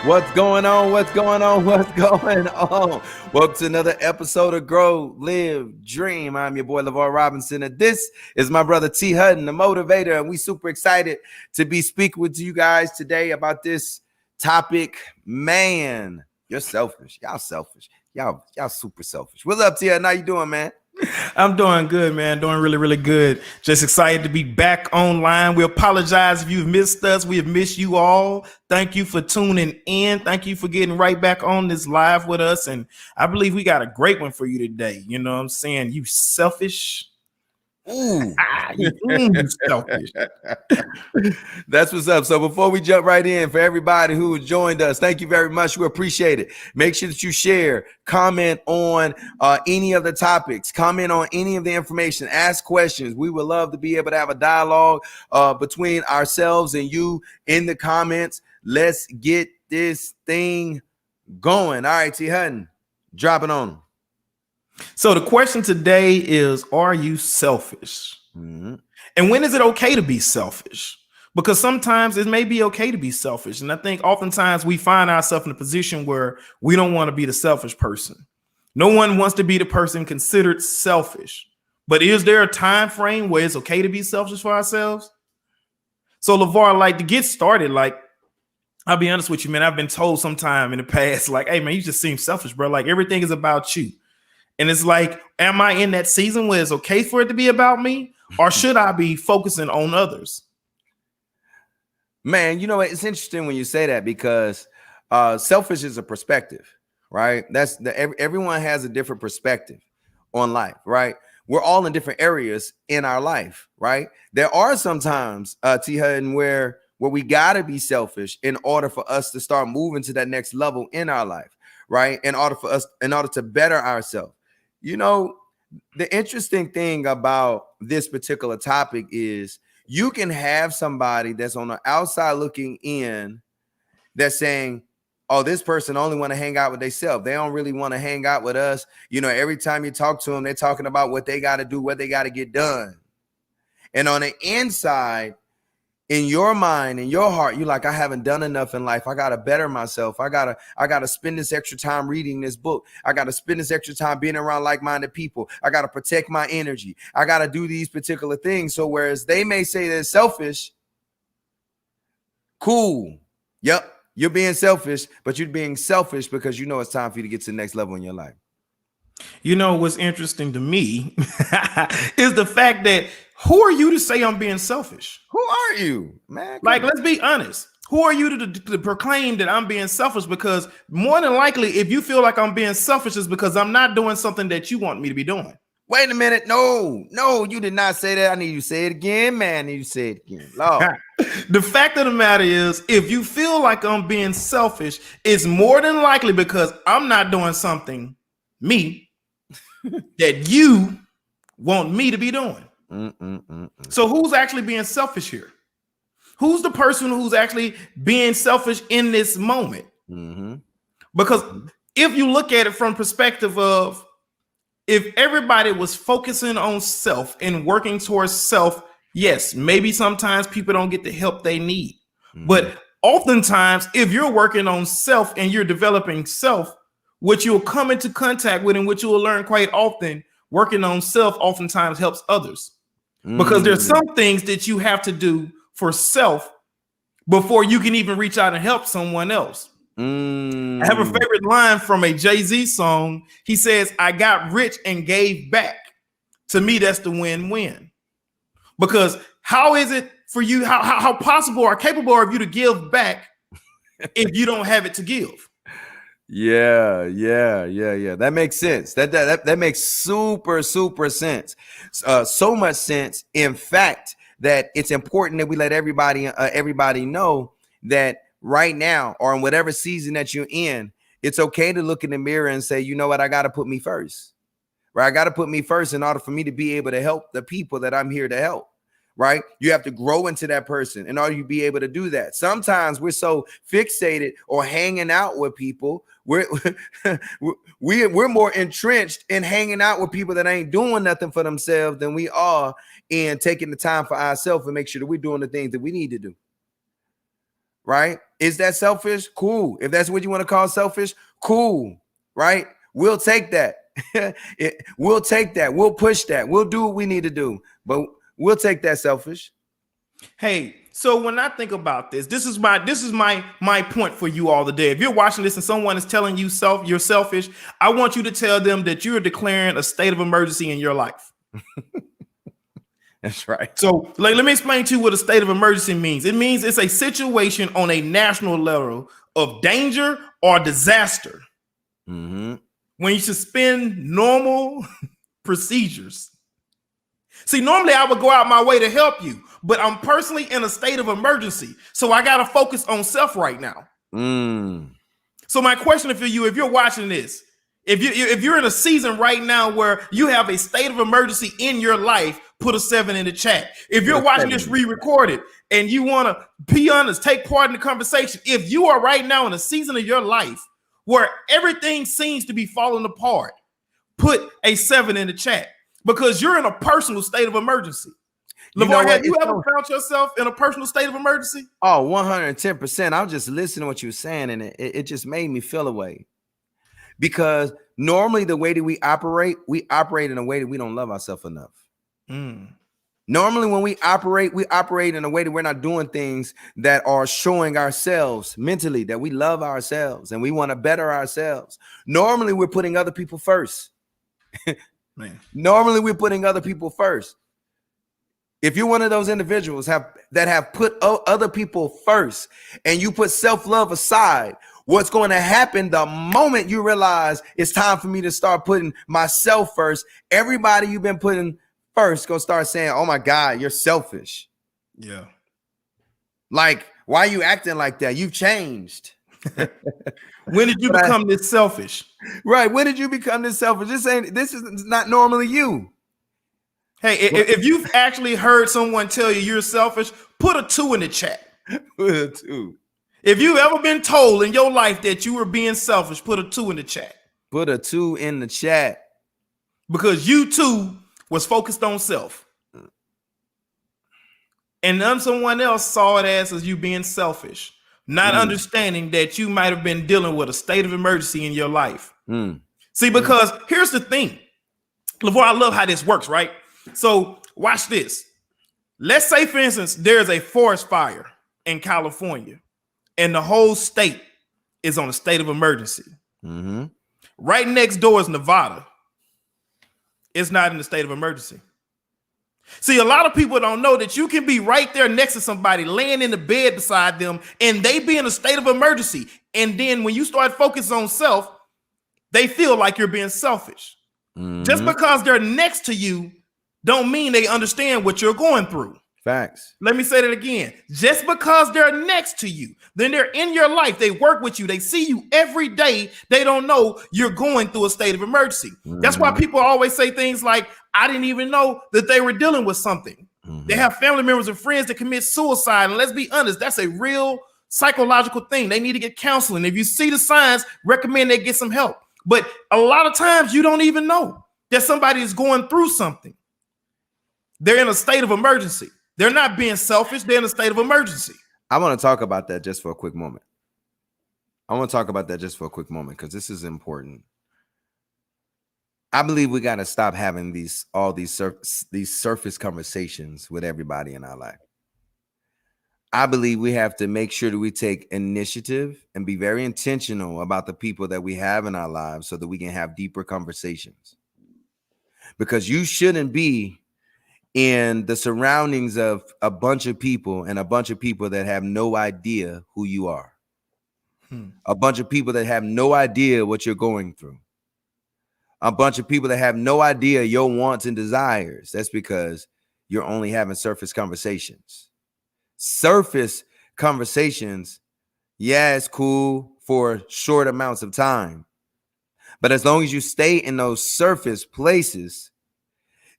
What's going on? What's going on? What's going on? Welcome to another episode of Grow, Live, Dream. I'm your boy, LeVar Robinson, and this is my brother T. Hutton, the motivator, and we super excited to be speaking with you guys today about this topic. Man, you're selfish. Y'all selfish. Y'all super selfish. What's up, T. Hutton? How you doing, man? I'm doing good, man. Doing really, really good. Just excited to be back online. We apologize if you've missed us. We have missed you all. Thank you for tuning in. Thank you for getting right back on this live with us. And I believe we got a great one for you today. You know what I'm saying? You selfish. Ooh. You selfish. That's what's up. So before we jump right in, for everybody who joined us, thank you very much. We appreciate it. Make sure that you share, comment on any of the topics, comment on any of the information, ask questions. We would love to be able to have a dialogue between ourselves and you in the comments. Let's get this thing going. All right, T. Hutton, drop it on them. So the question today is, are you selfish? Mm-hmm. And when is it okay to be selfish? Because sometimes it may be okay to be selfish. And I think oftentimes we find ourselves in a position where we don't want to be the selfish person. No one wants to be the person considered selfish. But is there a time frame where it's okay to be selfish for ourselves? So LeVar, like, to get started, like, I'll be honest with you, man, I've been told sometime in the past, like, hey, man, you just seem selfish, bro. Like, everything is about you. And it's like, am I in that season where it's okay for it to be about me? Or should I be focusing on others? Man, you know, it's interesting when you say that because selfish is a perspective, right? Everyone has a different perspective on life, right? We're all in different areas in our life, right? There are some times, T. Hutton, where we got to be selfish in order for us to start moving to that next level in our life, right? In order to better ourselves. You know, the interesting thing about this particular topic is you can have somebody that's on the outside looking in that's saying, oh, this person only want to hang out with themselves. They don't really want to hang out with us. You know, every time you talk to them, they're talking about what they got to do, what they got to get done. And on the inside, in your mind, in your heart, you're like, I haven't done enough in life. I got to better myself. I gotta spend this extra time reading this book. I got to spend this extra time being around like-minded people. I got to protect my energy. I got to do these particular things. So whereas they may say they're selfish, cool. Yep, you're being selfish, but you're being selfish because you know it's time for you to get to the next level in your life. You know, what's interesting to me is the fact that who are you to say I'm being selfish? Who are you, man? Like, let's be honest. Who are you to proclaim that I'm being selfish? Because more than likely, if you feel like I'm being selfish, it's because I'm not doing something that you want me to be doing. Wait a minute. No, you did not say that. I need you to say it again, man. I need you to say it again. Lord. The fact of the matter is, if you feel like I'm being selfish, it's more than likely because I'm not doing something, me, that you want me to be doing. So who's actually being selfish here? Who's the person who's actually being selfish in this moment? Because if you look at it from perspective of, if everybody was focusing on self and working towards self, yes, maybe sometimes people don't get the help they need. But oftentimes, if you're working on self and you're developing self, what you'll come into contact with and what you will learn quite often, working on self oftentimes helps others. Because there's some things that you have to do for self before you can even reach out and help someone else. I have a favorite line from a Jay-Z song. He says, I got rich and gave back. To me, that's the win-win. Because how is it for you, how possible or capable are you to give back if you don't have it to give? Yeah. That makes sense. That makes super sense. So much sense, in fact, that it's important that we let everybody know that right now, or in whatever season that you're in, it's okay to look in the mirror and say, you know what, I got to put me first. Right? I got to put me first in order for me to be able to help the people that I'm here to help. Right? You have to grow into that person in order to be able to do that. Sometimes we're so fixated or hanging out with people. We're more entrenched in hanging out with people that ain't doing nothing for themselves than we are in taking the time for ourselves and make sure that we're doing the things that we need to do. Right? Is that selfish? Cool. If that's what you want to call selfish, cool. Right? We'll take that. We'll take that. We'll push that. We'll do what we need to do. But we'll take that selfish. Hey, so when I think about this, this is my point for you all today. If you're watching this and someone is telling you you're selfish, I want you to tell them that you're declaring a state of emergency in your life. That's right. So let me explain to you what a state of emergency means. It means it's a situation on a national level of danger or disaster. Mm-hmm. When you suspend normal procedures. See, normally I would go out my way to help you, but I'm personally in a state of emergency. So I got to focus on self right now. So my question for you, if you're watching this, if you're in a season right now where you have a state of emergency in your life, put a 7 in the chat. If you're watching this re-recorded and you want to be honest, take part in the conversation. If you are right now in a season of your life where everything seems to be falling apart, put a 7 in the chat because you're in a personal state of emergency. LeVar, have you ever found yourself in a personal state of emergency? Oh, 110%. I was just listening to what you were saying, and it just made me feel away. Because normally the way that we operate in a way that we don't love ourselves enough. Normally when we operate in a way that we're not doing things that are showing ourselves mentally that we love ourselves and we want to better ourselves. Normally we're putting other people first. Normally we're putting other people first. If you're one of those individuals that have put other people first and you put self-love aside, what's going to happen the moment you realize it's time for me to start putting myself first, everybody you've been putting first gonna start saying, oh my God, you're selfish. Yeah. Like, why are you acting like that? You've changed. When did you become this selfish? Right. When did you become this selfish? This is not normally you. Hey, if you've actually heard someone tell you you're selfish, put a 2 in the chat. Put a 2. If you've ever been told in your life that you were being selfish, put a 2 in the chat. Put a 2 in the chat. Because you too was focused on self. And then someone else saw it as you being selfish, not understanding that you might have been dealing with a state of emergency in your life. See, because here's the thing. LeVar, I love how this works, right? So watch this. Let's say, for instance, there's a forest fire in California and the whole state is on a state of emergency. Right next door is Nevada. It's not in the state of emergency. See, a lot of people don't know that you can be right there next to somebody laying in the bed beside them and they be in a state of emergency. And then when you start focusing on self, they feel like you're being selfish. Just because they're next to you don't mean they understand what you're going through. Facts. Let me say that again. Just because they're next to you, then they're in your life. They work with you. They see you every day. They don't know you're going through a state of emergency. That's why people always say things like, I didn't even know that they were dealing with something. They have family members and friends that commit suicide. And let's be honest, that's a real psychological thing. They need to get counseling. If you see the signs, recommend they get some help. But a lot of times you don't even know that somebody is going through something. They're in a state of emergency. They're not being selfish. They're in a state of emergency. I want to talk about that just for a quick moment. Because this is important. I believe we got to stop having these surface conversations with everybody in our life. I believe we have to make sure that we take initiative and be very intentional about the people that we have in our lives so that we can have deeper conversations. Because you shouldn't be in the surroundings of a bunch of people that have no idea who you are. A bunch of people that have no idea what you're going through. A bunch of people that have no idea your wants and desires. That's because you're only having surface conversations. Surface conversations, yeah, it's cool for short amounts of time. But as long as you stay in those surface places,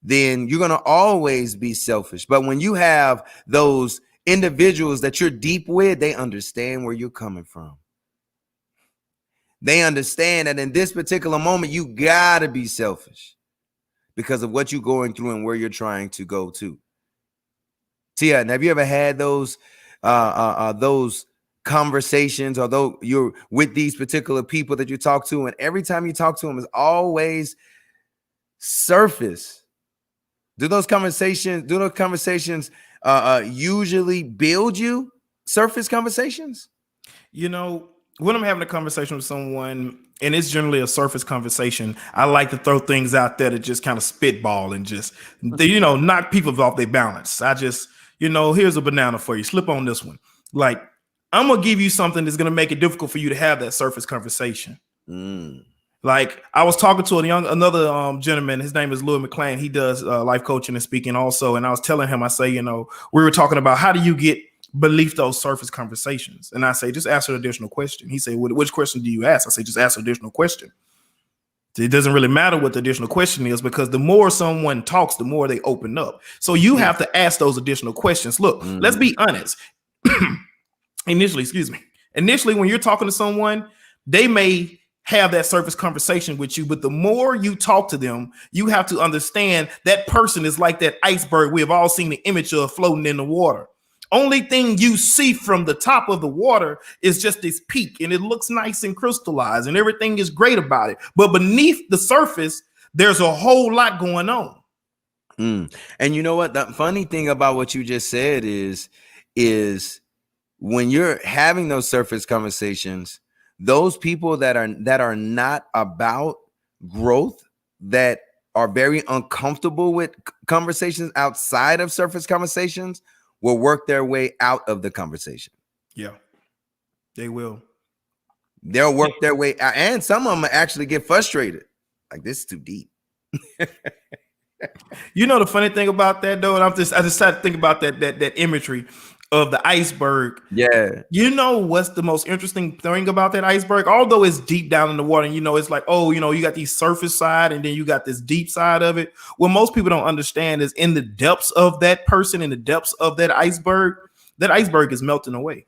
then you're going to always be selfish. But when you have those individuals that you're deep with, they understand where you're coming from. They understand that in this particular moment, you got to be selfish because of what you're going through and where you're trying to go to. Tia, have you ever had those conversations, although you're with these particular people that you talk to, and every time you talk to them is always surface. Do those conversations usually build you surface conversations? You know, when I'm having a conversation with someone and it's generally a surface conversation, I like to throw things out there to just kind of spitball and just, knock people off their balance. I just, here's a banana for you. Slip on this one. Like, I'm going to give you something that's going to make it difficult for you to have that surface conversation. Like, I was talking to another gentleman. His name is Louis McClain. He does life coaching and speaking also. And I was telling him, I say, we were talking about how do you get beneath those surface conversations? And I say, just ask an additional question. He said, which question do you ask? I say, just ask an additional question. It doesn't really matter what the additional question is, because the more someone talks, the more they open up. So you have to ask those additional questions. Look, let's be honest. Initially, when you're talking to someone, they may have that surface conversation with you, but the more you talk to them, you have to understand that person is like that iceberg we have all seen the image of floating in the water. Only thing you see from the top of the water is just this peak, and it looks nice and crystallized, and everything is great about it. But beneath the surface, there's a whole lot going on. And you know what? The funny thing about what you just said is when you're having those surface conversations, those people that are not about growth, that are very uncomfortable with conversations outside of surface conversations, will work their way out of the conversation. Yeah, they will. They'll work their way out, and some of them actually get frustrated. Like, this is too deep. The funny thing about that, though, and I just started to think about that imagery of the iceberg. Yeah. What's the most interesting thing about that iceberg? Although it's deep down in the water, and it's like, you got the surface side and then you got this deep side of it. What most people don't understand is in the depths of that person, in the depths of that iceberg is melting away.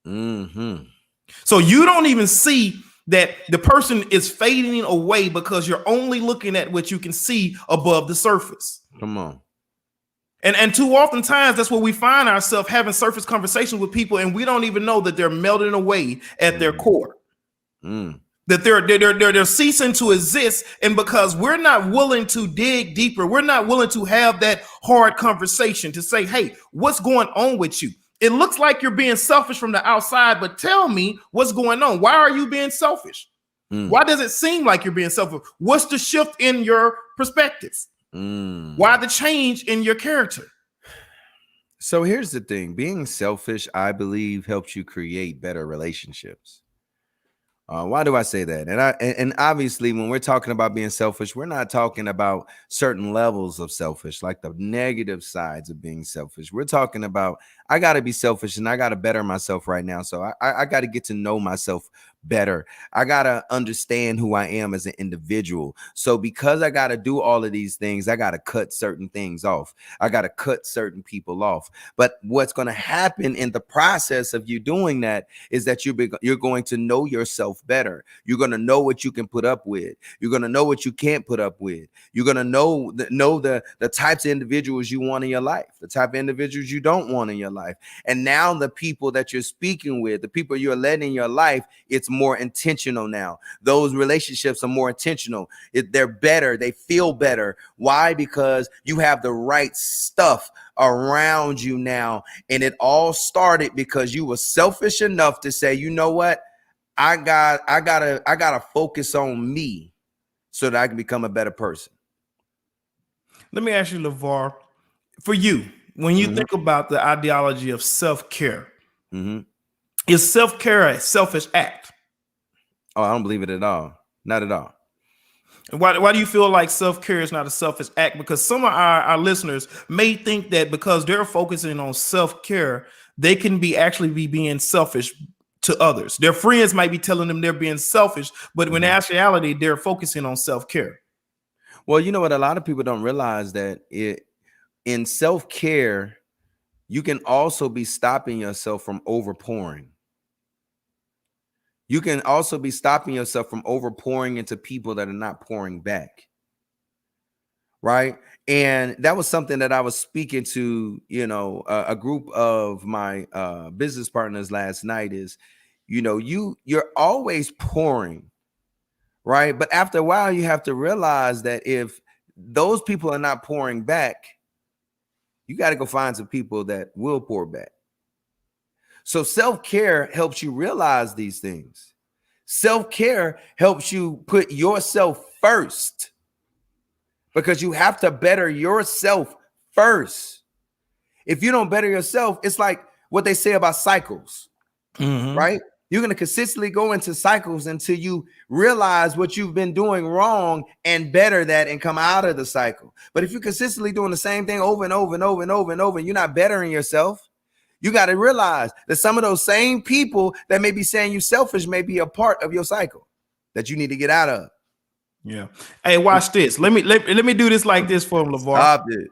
So you don't even see that the person is fading away because you're only looking at what you can see above the surface. Come on. And too often times, that's where we find ourselves having surface conversations with people, and we don't even know that they're melting away at their core. That they're ceasing to exist. And because we're not willing to dig deeper, we're not willing to have that hard conversation to say, hey, what's going on with you? It looks like you're being selfish from the outside, but tell me what's going on. Why are you being selfish? Why does it seem like you're being selfish? What's the shift in your perspective? Why the change in your character? So here's the thing. Being selfish, I believe, helps you create better relationships. Why do I say that? And obviously, when we're talking about being selfish, we're not talking about certain levels of selfish, like the negative sides of being selfish. We're talking about, I got to be selfish and I got to better myself right now. So I got to get to know myself better. I got to understand who I am as an individual. So because I got to do all of these things, I got to cut certain things off. I got to cut certain people off. But what's going to happen in the process of you doing that is that you're going to know yourself better. You're going to know what you can put up with. You're going to know what you can't put up with. You're going to know the types of individuals you want in your life, the type of individuals you don't want in your life. And now the people that you're speaking with, the people you're letting in your life, it's more intentional now. Those relationships are more intentional. They're better. They feel better. Why? Because you have the right stuff around you now. And it all started because you were selfish enough to say, you know what? I gotta focus on me so that I can become a better person. Let me ask you, LeVar, for you, when you think about the ideology of self-care, is self-care a selfish act? Oh, I don't believe it at all. Not at all. And why do you feel like self-care is not a selfish act? Because some of our listeners may think that because they're focusing on self-care, they can actually be being selfish to others. Their friends might be telling them they're being selfish, but in actuality, they're focusing on self-care. Well, you know what? A lot of people don't realize that in self-care, you can also be stopping yourself from overpouring. You can also be stopping yourself from overpouring into people that are not pouring back. right? And that was something that I was speaking to, a group of my business partners last night is, you're always pouring, right? But after a while, you have to realize that if those people are not pouring back, you got to go find some people that will pour back. So self-care helps you realize these things. Self-care helps you put yourself first, because you have to better yourself first. If you don't better yourself, it's like what they say about cycles, right? You're going to consistently go into cycles until you realize what you've been doing wrong and better that and come out of the cycle. But if you're consistently doing the same thing over and over and over and over and over, and you're not bettering yourself, you got to realize that some of those same people that may be saying you selfish may be a part of your cycle that you need to get out of. Yeah. Hey, watch this. Let me do this like this for him, LeVar. Stop it.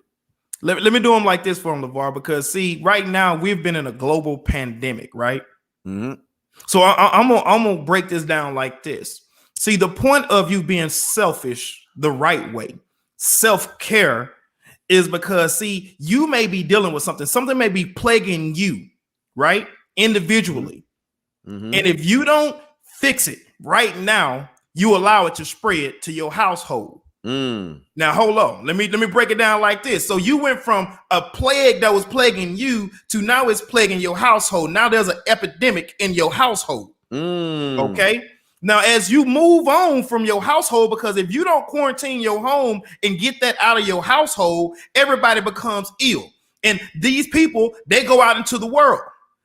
Let me do him like this for him, LeVar, because see, right now we've been in a global pandemic, right? Mm-hmm. So I'm gonna break this down like this. See, the point of you being selfish the right way, self-care, is because, see, you may be dealing with something may be plaguing you, right? Individually. Mm-hmm. And if you don't fix it right now, you allow it to spread to your household. Now, hold on. Let me break it down like this. So you went from a plague that was plaguing you to now it's plaguing your household. Now there's an epidemic in your household. Okay. Now, as you move on from your household, because if you don't quarantine your home and get that out of your household, everybody becomes ill. And these people, they go out into the world.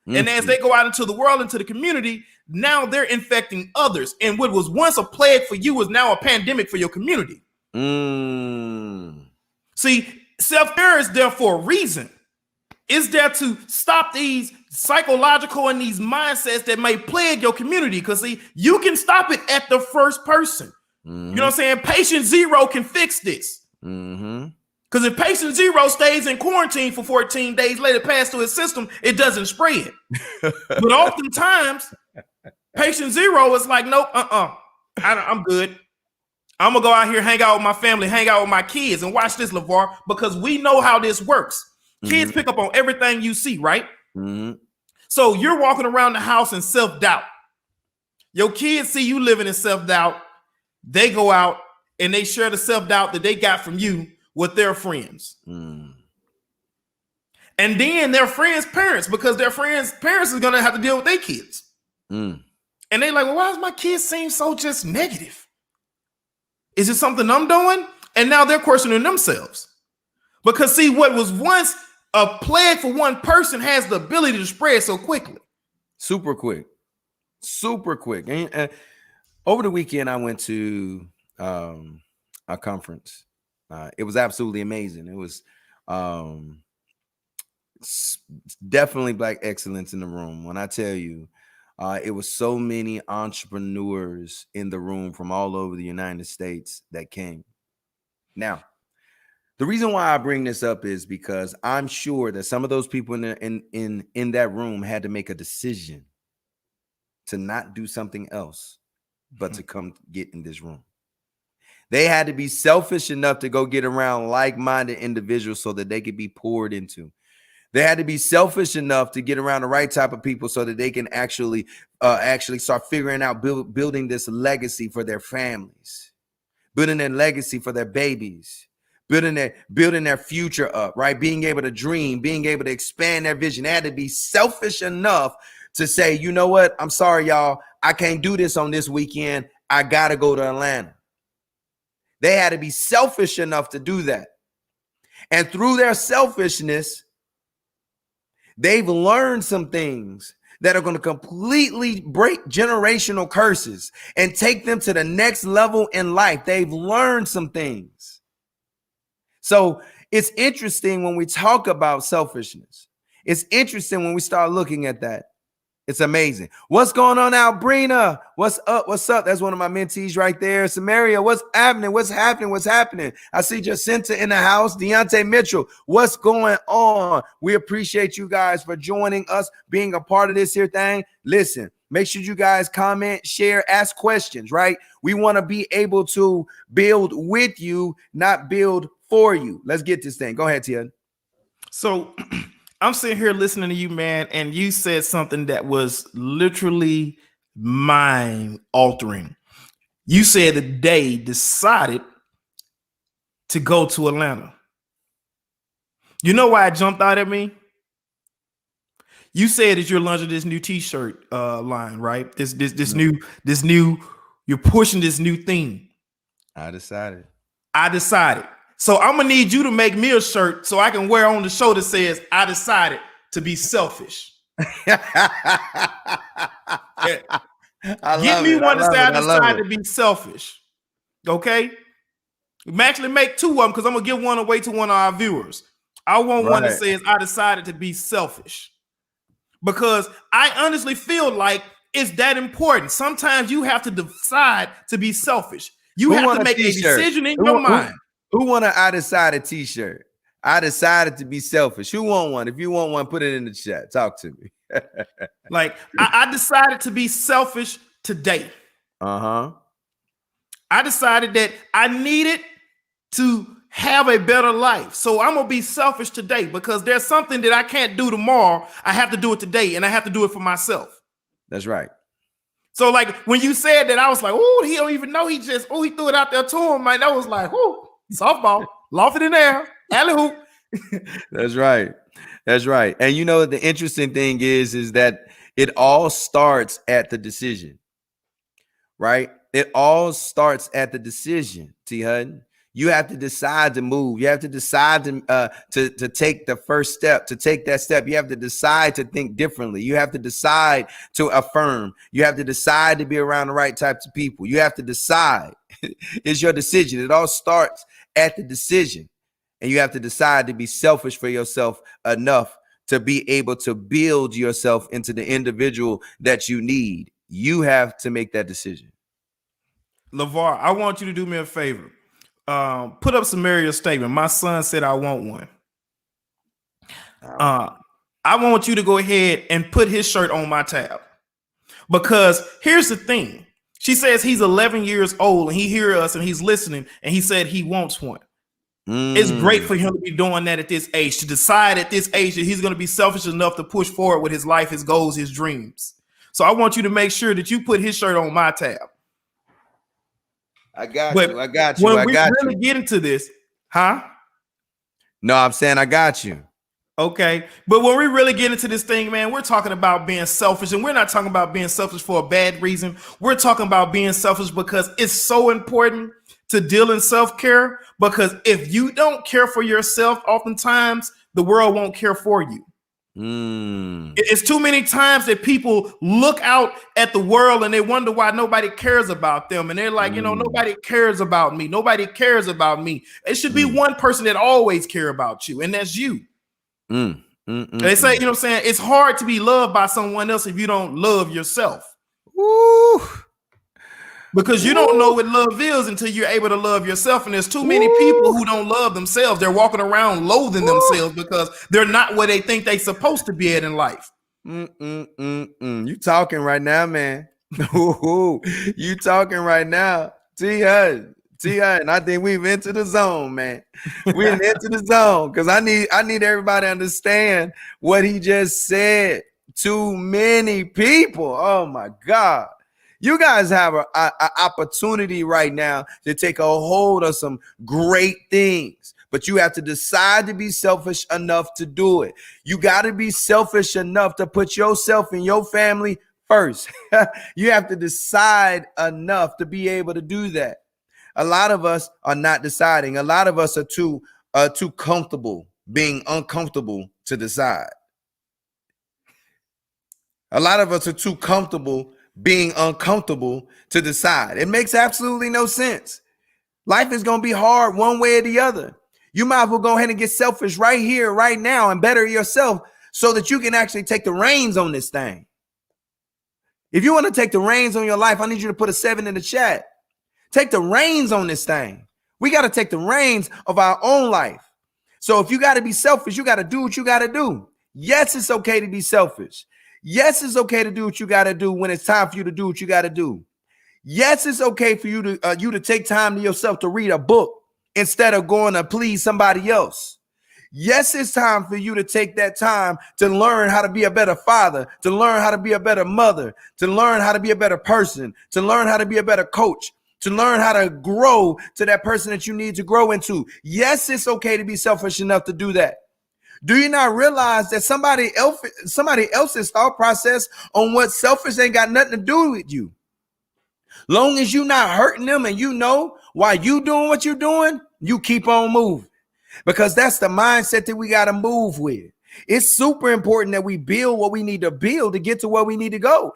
And as they go out into the world, into the community, now they're infecting others. And what was once a plague for you is now a pandemic for your community. See, self-care is there for a reason. It's there to stop these psychological and these mindsets that may plague your community. Because, see, you can stop it at the first person. You know what I'm saying? Patient zero can fix this. Because if patient zero stays in quarantine for 14 days, let it pass through his system, it doesn't spread. But oftentimes, patient zero is like, nope, I'm good. I'm going to go out here, hang out with my family, hang out with my kids, and watch this, LeVar, because we know how this works. Kids pick up on everything you see, right? So you're walking around the house in self-doubt. Your kids see you living in self-doubt. They go out and they share the self-doubt that they got from you with their friends. And then their friends' parents, because their friends' parents is going to have to deal with their kids. And they like, well, why does my kids seem so just negative? Is it something I'm doing? And now they're questioning themselves. Because, see, what was once a plague for one person has the ability to spread so quickly. Super quick. And over the weekend, I went to a conference. It was absolutely amazing. It was definitely Black excellence in the room. When I tell you, it was so many entrepreneurs in the room from all over the United States that came. Now, the reason why I bring this up is because I'm sure that some of those people in that room had to make a decision to not do something else, but to come get in this room. They had to be selfish enough to go get around like-minded individuals so that they could be poured into. They had to be selfish enough to get around the right type of people so that they can actually start figuring out building this legacy for their families, building their legacy for their babies, building their future up, right? Being able to dream, being able to expand their vision. They had to be selfish enough to say, you know what? I'm sorry, y'all. I can't do this on this weekend. I got to go to Atlanta. They had to be selfish enough to do that. And through their selfishness, they've learned some things that are going to completely break generational curses and take them to the next level in life. They've learned some things. So it's interesting when we talk about selfishness. It's interesting when we start looking at that. It's amazing. What's going on, Albrina? What's up? What's up? That's one of my mentees right there. Samaria, what's happening? What's happening? What's happening? I see Jacinta in the house. Deontay Mitchell, what's going on? We appreciate you guys for joining us, being a part of this here thing. Listen, Make sure you guys comment, share, ask questions, right? We want to be able to build with you, not build for you. Let's get this thing. Go ahead, Tia. So I'm sitting here listening to you, man, and you said something that was literally mind altering. You said that they decided to go to Atlanta. You know why it jumped out at me? You said that you're launching this new T-shirt line, right? This new, you're pushing this new thing. I decided. So I'm gonna need you to make me a shirt so I can wear on the show that says, "I decided to be selfish." Get me one to say, "I decided to be selfish." Okay. We may actually make two of them because I'm gonna give one away to one of our viewers. I want one that says, "I decided to be selfish." Because I honestly feel like it's that important. Sometimes you have to decide to be selfish. You have to make a decision in your mind. Who want an "I decided" t-shirt? I decided to be selfish. Who want one? If you want one, put it in the chat. Talk to me. Like, I decided to be selfish today. Uh-huh. I decided that I needed to have a better life. So I'm going to be selfish today because there's something that I can't do tomorrow. I have to do it today, and I have to do it for myself. That's right. So like when you said that, I was like, oh, he don't even know. He threw it out there to him, man. I was like, oh, softball, loft it in there, alley hoop. That's right. That's right. And you know, the interesting thing is that it all starts at the decision, right? It all starts at the decision, T. Hutton. You have to decide to move. You have to decide to take the first step, to take that step. You have to decide to think differently. You have to decide to affirm. You have to decide to be around the right types of people. You have to decide. It's your decision. It all starts at the decision. And you have to decide to be selfish for yourself enough to be able to build yourself into the individual that you need. You have to make that decision. LeVar, I want you to do me a favor. Put up Samaria's statement. My son said I want one. I want you to go ahead and put his shirt on my tab. Because here's the thing. She says he's 11 years old and he hears us and he's listening and he said he wants one. It's great for him to be doing that at this age, to decide at this age that he's going to be selfish enough to push forward with his life, his goals, his dreams. So I want you to make sure that you put his shirt on my tab. I got you. When we really get into this, huh? No, I'm saying I got you. Okay. But when we really get into this thing, man, we're talking about being selfish, and we're not talking about being selfish for a bad reason. We're talking about being selfish because it's so important to deal in self-care, because if you don't care for yourself, oftentimes the world won't care for you. It's too many times that people look out at the world and they wonder why nobody cares about them. And they're like, you know, nobody cares about me. Nobody cares about me. It should be one person that always care about you, and that's you. They say, you know what I'm saying? It's hard to be loved by someone else if you don't love yourself. Woo. Because you don't know what love is until you're able to love yourself. And there's too many people who don't love themselves. They're walking around loathing themselves because they're not where they think they're supposed to be at in life. You talking right now, man. You talking right now. T. Hutton. I think we've entered the zone, man. We've entered the zone because I need everybody to understand what he just said. Too many people. Oh my God. You guys have an opportunity right now to take a hold of some great things, but you have to decide to be selfish enough to do it. You got to be selfish enough to put yourself and your family first. You have to decide enough to be able to do that. A lot of us are not deciding. A lot of us are too comfortable being uncomfortable to decide. A lot of us are too comfortable being uncomfortable to decide. It makes absolutely no sense. Life is going to be hard one way or the other. You might as well go ahead and get selfish right here, right now, and better yourself so that you can actually take the reins on this thing. If you want to take the reins on your life, I need you to put a 7 in the chat. Take the reins on this thing. We got to take the reins of our own life. So if you got to be selfish, you got to do what you got to do. Yes, it's okay to be selfish. Yes, it's okay to do what you got to do when it's time for you to do what you got to do. Yes, it's okay for you to take time to yourself to read a book instead of going to please somebody else. Yes, it's time for you to take that time to learn how to be a better father, to learn how to be a better mother, to learn how to be a better person, to learn how to be a better coach, to learn how to grow to that person that you need to grow into. Yes, it's okay to be selfish enough to do that. Do you not realize that somebody else's thought process on what selfish ain't got nothing to do with you? Long as you not hurting them and you know why you doing what you're doing, you keep on moving. Because that's the mindset that we got to move with. It's super important that we build what we need to build to get to where we need to go.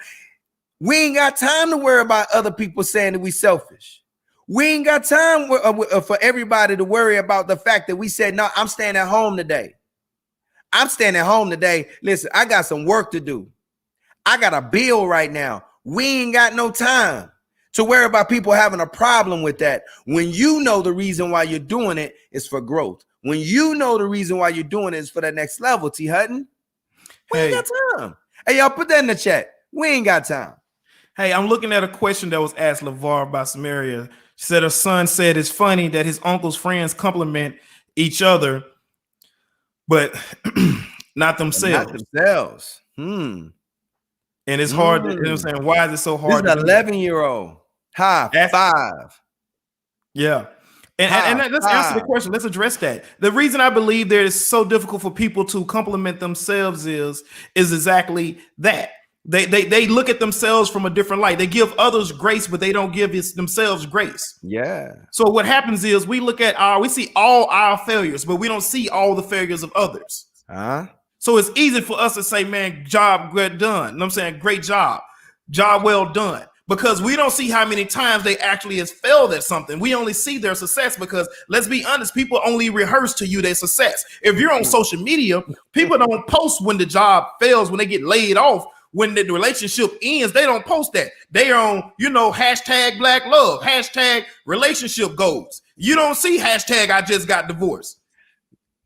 We ain't got time to worry about other people saying that we selfish. We ain't got time for everybody to worry about the fact that we said, no, I'm staying at home today. I'm staying at home today. Listen, I got some work to do. I got a bill right now. We ain't got no time to worry about people having a problem with that. When you know the reason why you're doing it is for growth. When you know the reason why you're doing it is for the next level, T. Hutton, we ain't got time. Hey, y'all, put that in the chat. We ain't got time. Hey, I'm looking at a question that was asked LeVar by Samaria. She said her son said it's funny that his uncle's friends compliment each other, but not themselves. Not themselves. And it's hard to, you know what I'm saying? Why is it so hard? This is an 11-year-old. High five. Yeah. And let's answer the question. Let's address that. The reason I believe that it's so difficult for people to compliment themselves is exactly that. They look at themselves from a different light. They give others grace, but they don't give themselves grace. Yeah. So what happens is we see all our failures, but we don't see all the failures of others. So it's easy for us to say, man, job well done. You know what I'm saying? Great job. Job well done. Because we don't see how many times they actually has failed at something. We only see their success because, let's be honest, people only rehearse to you their success. If you're on social media, people don't post when the job fails, when they get laid off, when the relationship ends. They don't post that. They are on, hashtag Black Love, hashtag relationship goals. You don't see hashtag I just got divorced.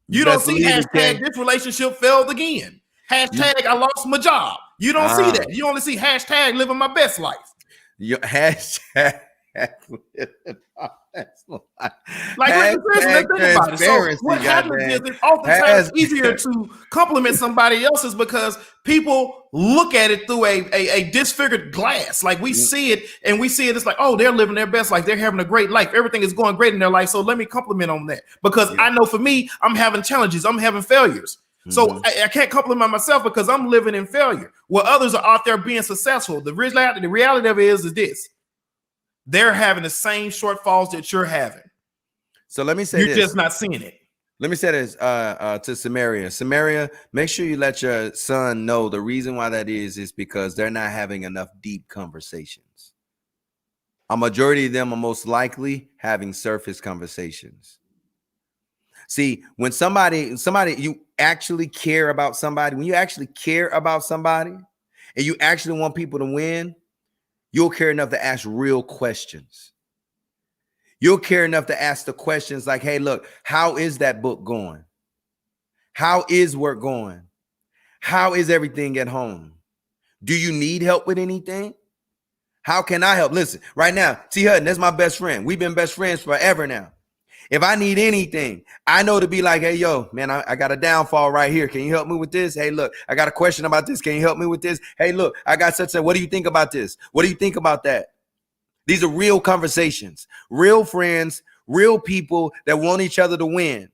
You don't see hashtag this relationship failed again. Hashtag I lost my job. You don't see that. You only see hashtag living my best life. Your hashtag like, let's think about it. So what happens is it's oftentimes easier to compliment somebody else's because people look at it through a disfigured glass. Like we see it and we see it. It's like, oh, they're living their best life. They're having a great life. Everything is going great in their life. So let me compliment on that because I know for me, I'm having challenges. I'm having failures. So I can't compliment myself because I'm living in failure. While others are out there being successful. The reality of it is this. They're having the same shortfalls that you're having. So let me say you're just not seeing it. Let me say this to Samaria. Samaria, make sure you let your son know the reason why that is because they're not having enough deep conversations. A majority of them are most likely having surface conversations. See, when somebody you actually care about somebody, when you actually care about somebody and you actually want people to win, you'll care enough to ask real questions. You'll care enough to ask the questions like, hey, look, how is that book going? How is work going? How is everything at home? Do you need help with anything? How can I help? Listen, right now, T. Hutton, that's my best friend. We've been best friends forever now. If I need anything, I know to be like, hey, yo, man, I got a downfall right here. Can you help me with this? Hey, look, I got a question about this. Can you help me with this? Hey, look, I got such a, what do you think about this? What do you think about that? These are real conversations, real friends, real people that want each other to win.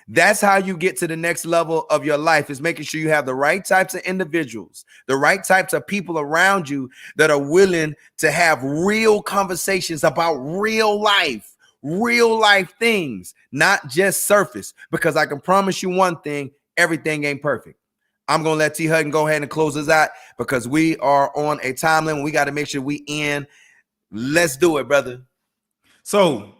That's how you get to the next level of your life, is making sure you have the right types of individuals, the right types of people around you that are willing to have real conversations about real life things, not just surface. Because I can promise you one thing, everything ain't perfect. I'm going to let T. Hutton go ahead and close us out because we are on a time limit. We got to make sure we end. Let's do it, brother. So,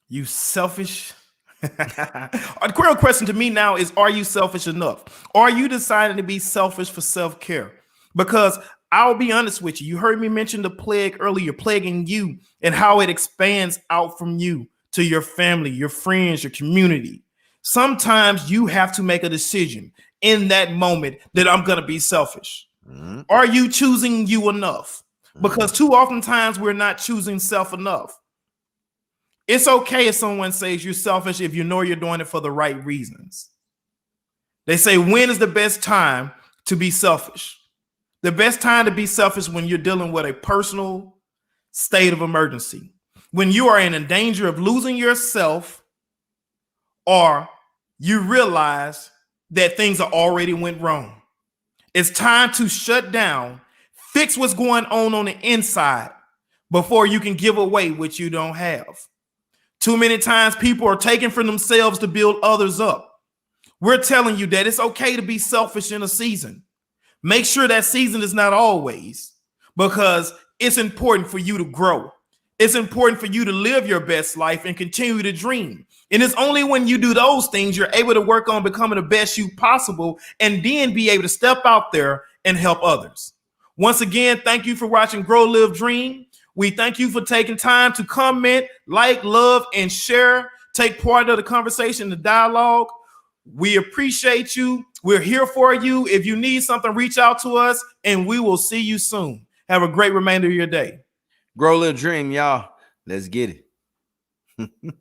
you selfish? A real question to me now is, are you selfish enough? Or are you deciding to be selfish for self-care? Because I'll be honest with you. You heard me mention the plague earlier, plaguing you and how it expands out from you to your family, your friends, your community. Sometimes you have to make a decision in that moment that I'm going to be selfish. Mhm. Are you choosing you enough? Because too oftentimes we're not choosing self enough. It's okay if someone says you're selfish if you know you're doing it for the right reasons. They say, when is the best time to be selfish? The best time to be selfish when you're dealing with a personal state of emergency, when you are in danger of losing yourself, or you realize that things are already went wrong. It's time to shut down, fix what's going on the inside before you can give away what you don't have. Too many times people are taking from themselves to build others up. We're telling you that it's okay to be selfish in a season. Make sure that season is not always, because it's important for you to grow. It's important for you to live your best life and continue to dream. And it's only when you do those things you're able to work on becoming the best you possible, and then be able to step out there and help others. Once again, thank you for watching Grow, Live, Dream. We thank you for taking time to comment, like, love, and share. Take part of the conversation, the dialogue. We appreciate you. We're here for you. If you need something, reach out to us, and we will see you soon. Have a great remainder of your day. Grow, live, dream, y'all. Let's get it.